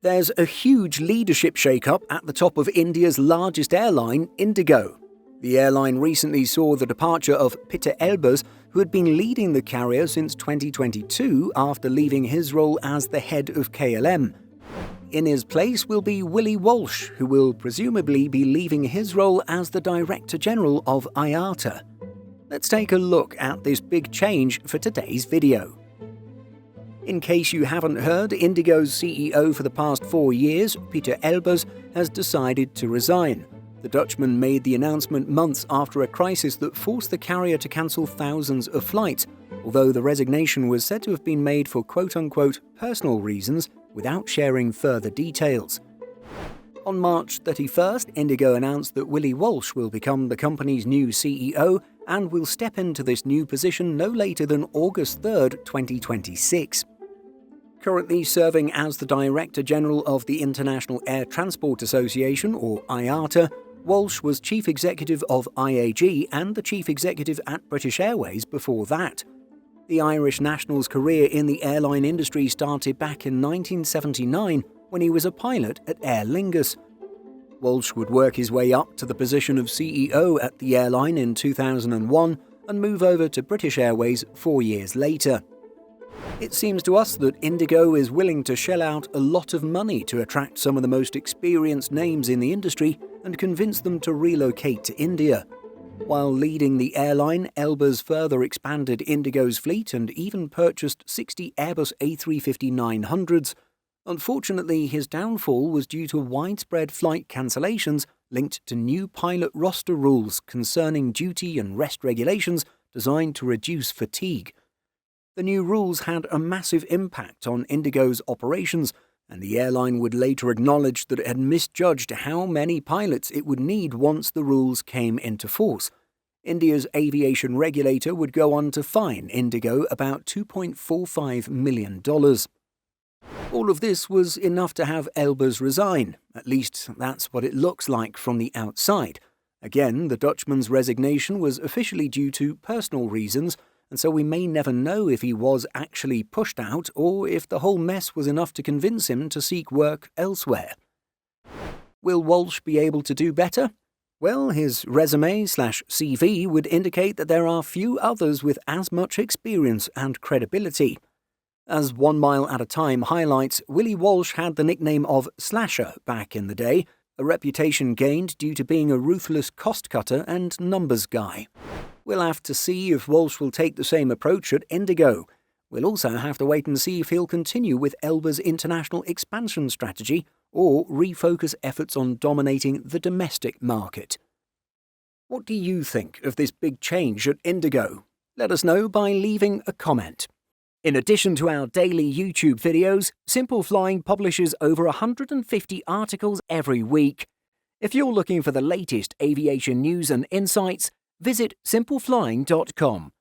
There's a huge leadership shake-up at the top of India's largest airline, IndiGo. The airline recently saw the departure of Peter Elbers, who had been leading the carrier since 2022 after leaving his role as the head of KLM. In his place will be Willie Walsh, who will presumably be leaving his role as the Director General of IATA. Let's take a look at this big change for today's video. In case you haven't heard, IndiGo's CEO for the past 4 years, Peter Elbers, has decided to resign. The Dutchman made the announcement months after a crisis that forced the carrier to cancel thousands of flights, although the resignation was said to have been made for quote-unquote personal reasons without sharing further details. On March 31st, IndiGo announced that Willie Walsh will become the company's new CEO and will step into this new position no later than August 3rd, 2026. Currently serving as the Director General of the International Air Transport Association, or IATA, Walsh was Chief Executive of IAG and the Chief Executive at British Airways before that. The Irish national's career in the airline industry started back in 1979 when he was a pilot at Aer Lingus. Walsh would work his way up to the position of CEO at the airline in 2001 and move over to British Airways 4 years later. It seems to us that IndiGo is willing to shell out a lot of money to attract some of the most experienced names in the industry and convince them to relocate to India. While leading the airline, Elbers further expanded IndiGo's fleet and even purchased 60 Airbus A350-900s. Unfortunately, his downfall was due to widespread flight cancellations linked to new pilot roster rules concerning duty and rest regulations designed to reduce fatigue. The new rules had a massive impact on IndiGo's operations, and the airline would later acknowledge that it had misjudged how many pilots it would need once the rules came into force. India's aviation regulator would go on to fine IndiGo about $2.45 million. All of this was enough to have Elbers resign. At least that's what it looks like from the outside. Again, the Dutchman's resignation was officially due to personal reasons, and so we may never know if he was actually pushed out or if the whole mess was enough to convince him to seek work elsewhere. Will Walsh be able to do better? Well, his resume/CV would indicate that there are few others with as much experience and credibility. As 1 Mile at a Time highlights, Willie Walsh had the nickname of Slasher back in the day, a reputation gained due to being a ruthless cost-cutter and numbers guy. We'll have to see if Walsh will take the same approach at IndiGo. We'll also have to wait and see if he'll continue with Elbers' international expansion strategy or refocus efforts on dominating the domestic market. What do you think of this big change at IndiGo? Let us know by leaving a comment. In addition to our daily YouTube videos, Simple Flying publishes over 150 articles every week. If you're looking for the latest aviation news and insights, visit simpleflying.com.